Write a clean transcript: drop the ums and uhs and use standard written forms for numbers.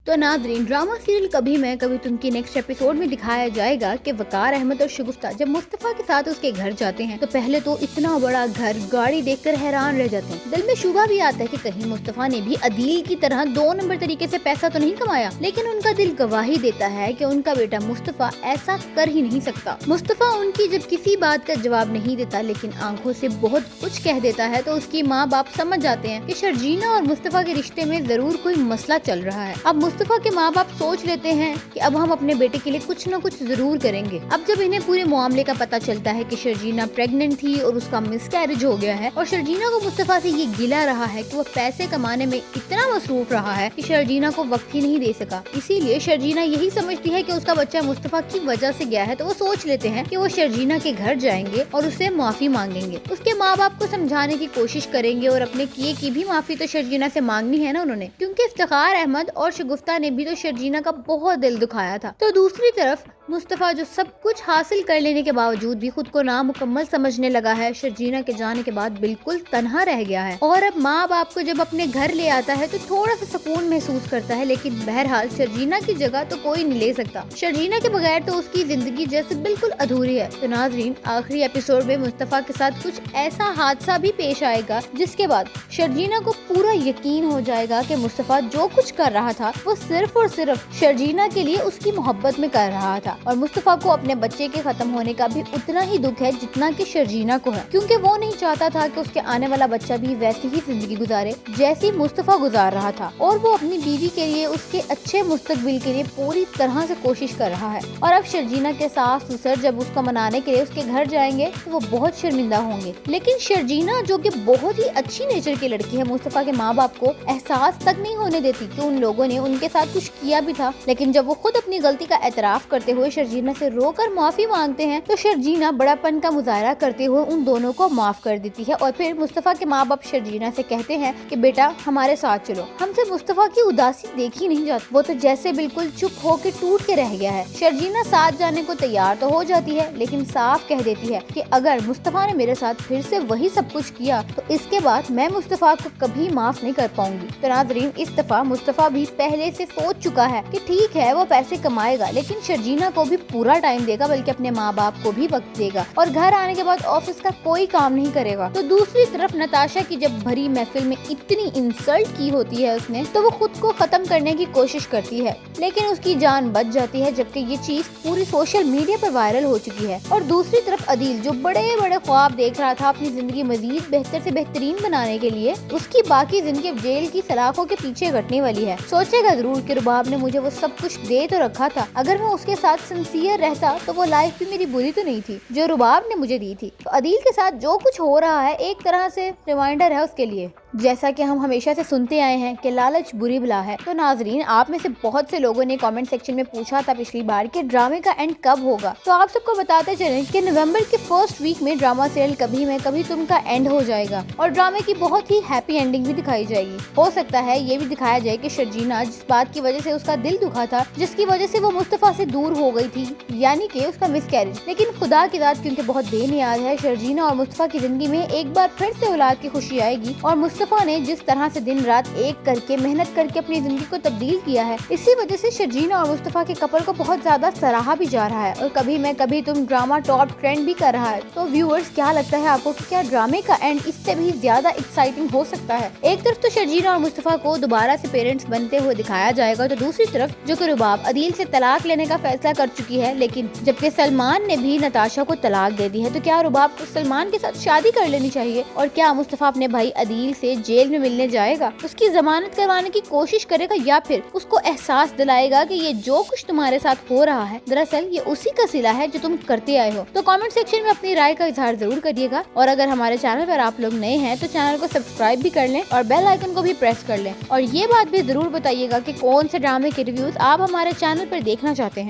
तो नाजरीन, drama serial कभी मैं कभी तुम की नेक्स्ट एपिसोड में दिखाया जाएगा कि वकार अहमद और शगुफ्ता जब मुस्तफा के साथ उसके घर जाते हैं तो पहले तो इतना बड़ा घर गाड़ी देखकर हैरान रह जाते हैं। दिल में शुबा भी आता है कि कहीं मुस्तफा ने भी अदील की तरह 2 नंबर तरीके से पैसा तो नहीं कमाया, लेकिन उनका दिल गवाही देता है कि उनका बेटा मुस्तफा ऐसा कर ही नहीं सकता। मुस्तफा उनकी जब किसी बात का जवाब नहीं देता लेकिन आंखों से बहुत कुछ कह देता है तो उसकी माँ बाप समझ जाते हैं कि शर्जीना और मुस्तफा के रिश्ते में जरूर कोई मसला चल रहा है। अब मुस्तफा के माँ बाप सोच लेते हैं कि अब हम अपने बेटे के लिए कुछ न कुछ जरूर करेंगे। अब जब इन्हें पूरे मामले का पता चलता है कि शर्जीना प्रेग्नेंट थी और उसका मिसकैरेज हो गया है और शर्जीना को मुस्तफा से ये गिला रहा है कि वो पैसे कमाने में इतना मसरूफ रहा है कि शर्जीना को वक्त ही नहीं दे सका, इसीलिए शर्जीना यही समझती है कि उसका बच्चा मुस्तफा की वजह से गया है, तो वो सोच लेते हैं कि वो शर्जीना के घर जाएंगे और उससे माफी मांगेंगे, उसके माँ बाप को समझाने की कोशिश करेंगे और अपने किए की भी माफी तो शर्जीना से मांगनी है ना उन्होंने, क्योंकि इफ्तिखार अहमद और शगुफ्ता ने भी तो शर्जीना का बहुत दिल दुखाया था। तो दूसरी तरफ मुस्तफा जो सब कुछ हासिल कर लेने के बावजूद भी खुद को नामुकम्मल समझने लगा है, शर्जीना के जाने के बाद बिल्कुल तन्हा रह गया है और अब माँ बाप को जब अपने घर ले आता है तो थोड़ा सा सुकून महसूस करता है, लेकिन बहरहाल शर्जीना की जगह तो कोई नहीं ले सकता। शर्जीना के बगैर तो उसकी जिंदगी जैसे बिल्कुल अधूरी है। तो नाजरीन, आखिरी एपिसोड में मुस्तफा के साथ कुछ ऐसा हादसा भी पेश आएगा जिसके बाद शर्जीना को पूरा यकीन हो जाएगा कि मुस्तफा जो कुछ कर रहा था वो सिर्फ और सिर्फ शर्जीना के लिए उसकी मोहब्बत में कर रहा था और मुस्तफा को अपने बच्चे के खत्म होने का भी उतना ही दुख है जितना कि शर्जीना को है, क्योंकि वो नहीं चाहता था कि उसके आने वाला बच्चा भी वैसी ही जिंदगी गुजारे जैसी मुस्तफा गुजार रहा था और वो अपनी बीवी के लिए, उसके अच्छे मुस्तकबिल के लिए पूरी तरह से कोशिश कर रहा है। और अब शर्जीना के सास ससुर जब उसको मनाने के लिए उसके घर जाएंगे तो वो बहुत शर्मिंदा होंगे, लेकिन शर्जीना जो कि बहुत ही अच्छी नेचर की लड़की है, मुस्तफा के माँ बाप को एहसास तक नहीं होने देती कि उन लोगों ने उनके साथ कुछ किया भी था, लेकिन जब वो खुद अपनी गलती का एतराफ करते हुए शर्जीना से रोकर माफी मांगते हैं तो शर्जीना बड़ापन का मुजाहरा करते हुए उन दोनों को माफ कर देती है और फिर मुस्तफा के माँ बाप शर्जीना से कहते हैं कि बेटा हमारे साथ चलो। हमसे मुस्तफा की उदासी देखी नहीं जाती, वो तो जैसे बिल्कुल चुप होकर टूट के रह गया है। शर्जीना साथ जाने को तैयार तो हो जाती है लेकिन साफ कह देती है कि अगर मुस्तफा ने मेरे साथ फिर से वही सब कुछ किया तो इसके बाद मैं मुस्तफा को कभी माफ नहीं कर पाऊंगी। तो नाज़रीन, इस दफा मुस्तफा भी पहले से सोच चुका है कि ठीक है वो पैसे कमाएगा लेकिन शर्जीना को भी पूरा टाइम देगा, बल्कि अपने माँ बाप को भी वक्त देगा और घर आने के बाद ऑफिस का कोई काम नहीं करेगा। तो दूसरी तरफ नताशा की जब भरी महफिल में इतनी इंसल्ट की होती है उसने, तो वो खुद को खत्म करने की कोशिश करती है लेकिन उसकी जान बच जाती है, जबकि ये चीज पूरी सोशल मीडिया पर वायरल हो चुकी है। और दूसरी तरफ अदील जो बड़े बड़े ख्वाब देख रहा था अपनी जिंदगी मजीद बेहतर से बेहतरीन बनाने के लिए, उसकी बाकी जिंदगी जेल की सलाखों के पीछे कटने वाली है। सोचेगा जरूर कि रुबाब ने मुझे वो सब कुछ दे तो रखा था, अगर मैं उसके साथ सिंसियर रहता तो वो लाइफ भी मेरी बुरी तो नहीं थी जो रुबाब ने मुझे दी थी। तो अदील के साथ जो कुछ हो रहा है एक तरह से रिमाइंडर है उसके लिए, जैसा कि हम हमेशा से सुनते आए हैं कि लालच बुरी बला है। तो नाजरीन, आप में से बहुत से लोगों ने कमेंट सेक्शन में पूछा था पिछली बार कि ड्रामे का एंड कब होगा, तो आप सबको बताते चलें कि नवंबर के फर्स्ट वीक में ड्रामा सीरियल कभी मैं कभी तुम का एंड हो जाएगा और ड्रामे की बहुत ही हैप्पी एंडिंग भी दिखाई जाएगी। हो सकता है ये भी दिखाया जाए कि शर्जीना जिस बात की वजह से उसका दिल दुखा था, जिसकी वजह से वो मुस्तफा से दूर हो गई थी, यानी कि उसका मिसकैरेज, लेकिन खुदा की रात क्योंकि बहुत बेनियाज है, शर्जीना और मुस्तफा की जिंदगी में एक बार फिर से औलाद की खुशी आएगी और मुस्तफा ने जिस तरह से दिन रात एक करके मेहनत करके अपनी जिंदगी को तब्दील किया है, इसी वजह से शर्जीना और मुस्तफा के कपल को बहुत ज्यादा सराहा भी जा रहा है और कभी मैं कभी तुम ड्रामा टॉप ट्रेंड भी कर रहा है। तो व्यूअर्स, क्या लगता है आपको कि क्या ड्रामे का एंड इससे भी ज्यादा एक्साइटिंग हो सकता है? एक तरफ तो शर्जीना और मुस्तफा को दोबारा से पेरेंट्स बनते हुए दिखाया जाएगा, तो दूसरी तरफ जो कि रुबाब अदील से तलाक लेने का फैसला कर चुकी है, लेकिन जबकि सलमान ने भी नताशा को तलाक दे दी है, तो क्या रुबाब को सलमान के साथ शादी कर लेनी चाहिए? और क्या मुस्तफा अपने भाई अदील से जेल में मिलने जाएगा, उसकी जमानत करवाने की कोशिश करेगा या फिर उसको एहसास दिलाएगा कि ये जो कुछ तुम्हारे साथ हो रहा है दरअसल ये उसी का सिला है जो तुम करते आए हो? तो कमेंट सेक्शन में अपनी राय का इजहार जरूर करिएगा और अगर हमारे चैनल पर आप लोग नए हैं तो चैनल को सब्सक्राइब भी कर लें और बेल आइकन को भी प्रेस कर लें और ये बात भी जरूर बताइएगा कि कौन से ड्रामे के रिव्यूज आप हमारे चैनल पर देखना चाहते हैं।